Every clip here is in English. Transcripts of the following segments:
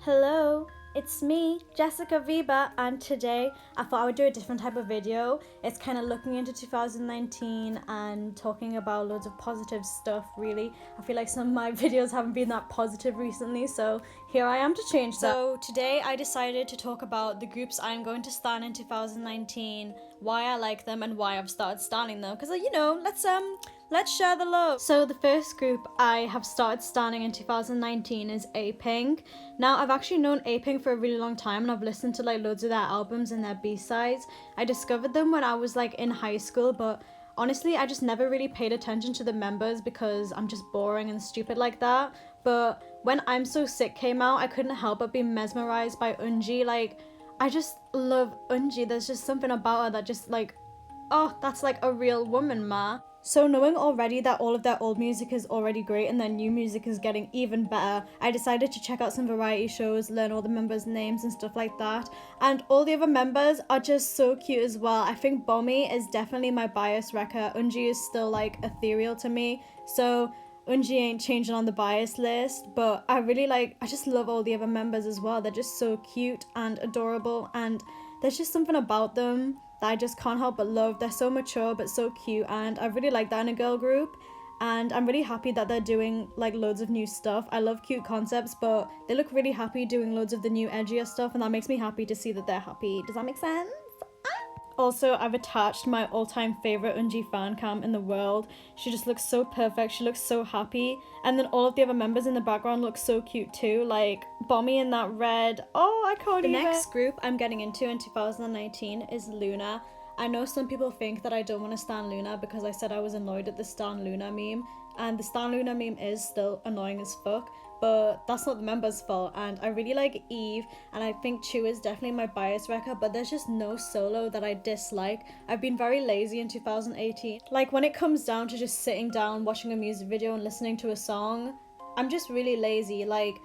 Hello, it's me, Jessica Viba, and today I thought I would do a different type of video. It's kind of looking into 2019 and talking about loads of positive stuff, really. I feel like some of my videos haven't been that positive recently, so here I am to change that. So today I decided to talk about the groups I'm going to stan in 2019, why I like them and why I've started stanning them, because let's share the love. So the first group I have started stanning in 2019 is Apink. Now I've actually known Apink for a really long time and I've listened to like loads of their albums and their B-sides. I discovered them when I was like in high school, but honestly I just never really paid attention to the members because I'm just boring and stupid like that. But when I'm So Sick came out, I couldn't help but be mesmerized by Eunji. Like, I just love Eunji. There's just something about her that just like, oh, that's like a real woman, ma. So knowing already that all of their old music is already great and their new music is getting even better, I decided to check out some variety shows, learn all the members' names and stuff like that. And all the other members are just so cute as well. I think Bommy is definitely my bias wrecker. Eunji is still like ethereal to me, so Eunji ain't changing on the bias list, but I just love all the other members as well. They're just so cute and adorable, and there's just something about them that I just can't help but love. They're so mature but so cute, and I really like that in a girl group, and I'm really happy that they're doing like loads of new stuff. I love cute concepts, but they look really happy doing loads of the new edgier stuff, and that makes me happy to see that they're happy. Does that make sense? Also, I've attached my all-time favorite Eunji fan cam in the world. She just looks so perfect. She looks so happy. And then all of the other members in the background look so cute too. Like Bommy in that red. Oh, I can't even. The next group I'm getting into in 2019 is Loona. I know some people think that I don't want to stan Loona because I said I was annoyed at the Stan Loona meme. And the Stan Loona meme is still annoying as fuck, but that's not the members' fault. And I really like Eve, and I think Chu is definitely my bias wrecker, but there's just no solo that I dislike. I've been very lazy in 2018. Like when it comes down to just sitting down, watching a music video and listening to a song, I'm just really lazy. Like,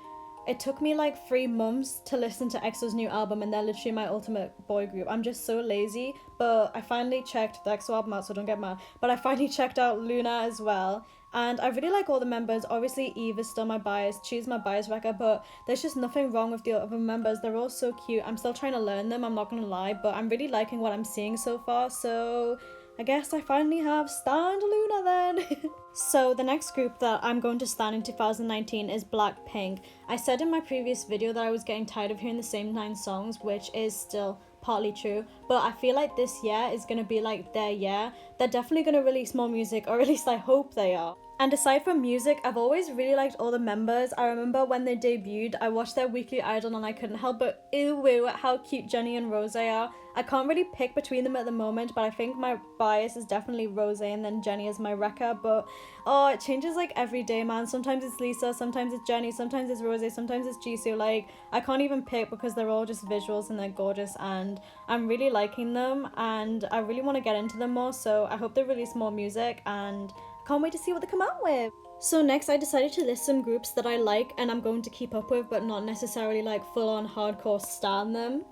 it took me like 3 months to listen to EXO's new album, and they're literally my ultimate boy group. I'm just so lazy, but I finally checked the EXO album out, so don't get mad, but I finally checked out Loona as well. And I really like all the members. Obviously, Eve is still my bias. She's my bias wrecker, but there's just nothing wrong with the other members. They're all so cute. I'm still trying to learn them, I'm not gonna lie, but I'm really liking what I'm seeing so far, so I guess I finally have stan Loona then. So the next group that I'm going to stan in 2019 is Blackpink. I said in my previous video that I was getting tired of hearing the same 9 songs, which is still partly true, but I feel like this year is going to be like their year. They're definitely going to release more music, or at least I hope they are. And aside from music, I've always really liked all the members. I remember when they debuted, I watched their Weekly Idol and I couldn't help but ew at how cute Jennie and Rose are. I can't really pick between them at the moment, but I think my bias is definitely Rose and then Jennie is my wrecker. But oh, it changes like every day, man. Sometimes it's Lisa, sometimes it's Jennie, sometimes it's Rose, sometimes it's Jisoo. Like, I can't even pick because they're all just visuals and they're gorgeous, and I'm really liking them and I really want to get into them more, so I hope they release more music and can't wait to see what they come out with. So next I decided to list some groups that I like and I'm going to keep up with, but not necessarily like full on hardcore stan them.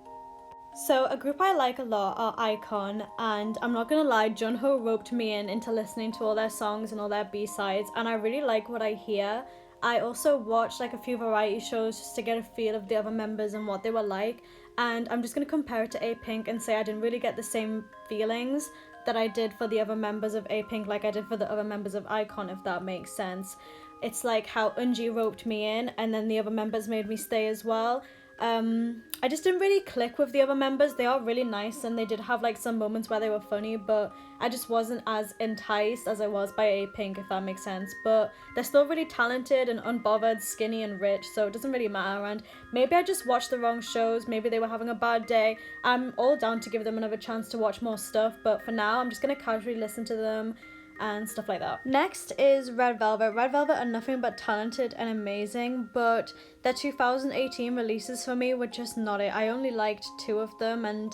So a group I like a lot are iKON, and I'm not gonna lie, Junho roped me into listening to all their songs and all their B-sides, and I really like what I hear. I also watched like a few variety shows just to get a feel of the other members and what they were like, and I'm just gonna compare it to Apink and say I didn't really get the same feelings that I did for the other members of Apink like I did for the other members of iKON, if that makes sense. It's like how Eunji roped me in and then the other members made me stay as well. I just didn't really click with the other members. They are really nice and they did have like some moments where they were funny, but I just wasn't as enticed as I was by Apink, if that makes sense. But they're still really talented and unbothered, skinny and rich, so it doesn't really matter. And maybe I just watched the wrong shows, maybe they were having a bad day. I'm all down to give them another chance to watch more stuff, but for now I'm just gonna casually listen to them and stuff like that. Next is Red Velvet. Red Velvet are nothing but talented and amazing, but their 2018 releases for me were just not it. I only liked 2 of them, and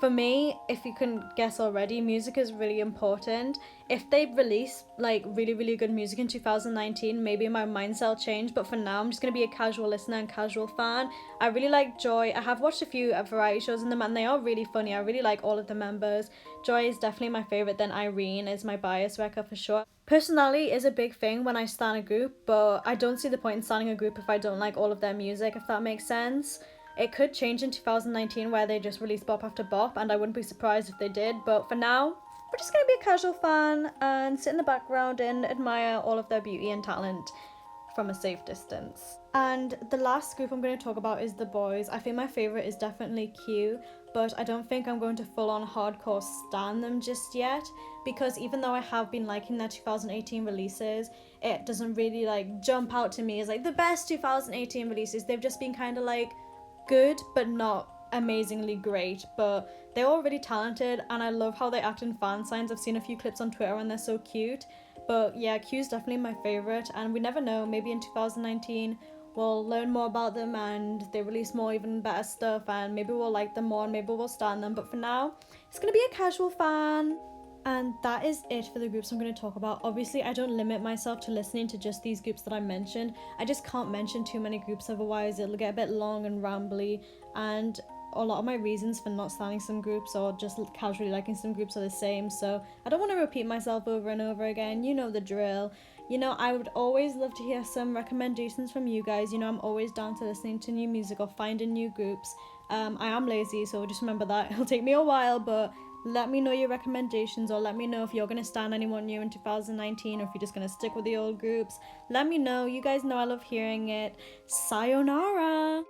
For me, if you can guess already, music is really important. If they release like really good music in 2019, maybe my mindset will change, but for now I'm just gonna be a casual listener and casual fan. I really like Joy. I have watched a few variety shows in them and they are really funny. I really like all of the members. Joy is definitely my favorite, then Irene is my bias wrecker for sure. Personality is a big thing when I stan a group, but I don't see the point in standing a group if I don't like all of their music, if that makes sense. It could change in 2019 where they just release bop after bop, and I wouldn't be surprised if they did, but for now, we're just gonna be a casual fan and sit in the background and admire all of their beauty and talent from a safe distance. And the last group I'm going to talk about is the Boyz. I think my favourite is definitely Q, but I don't think I'm going to full on hardcore stan them just yet, because even though I have been liking their 2018 releases, it doesn't really like jump out to me as like the best 2018 releases. They've just been kind of like good but not amazingly great, but they're all really talented and I love how they act in fan signs. I've seen a few clips on Twitter and they're so cute. But yeah, Q's definitely my favourite, and we never know, maybe in 2019 we'll learn more about them and they release more even better stuff and maybe we'll like them more and maybe we'll stan them, but for now it's gonna be a casual fan. And that is it for the groups I'm going to talk about. Obviously, I don't limit myself to listening to just these groups that I mentioned. I just can't mention too many groups, otherwise it'll get a bit long and rambly. And a lot of my reasons for not standing some groups or just casually liking some groups are the same. So I don't want to repeat myself over and over again. You know the drill. You know, I would always love to hear some recommendations from you guys. You know, I'm always down to listening to new music or finding new groups. I am lazy, so just remember that. It'll take me a while, but let me know your recommendations, or let me know if you're going to stan anyone new in 2019 or if you're just going to stick with the old groups. Let me know. You guys know I love hearing it. Sayonara!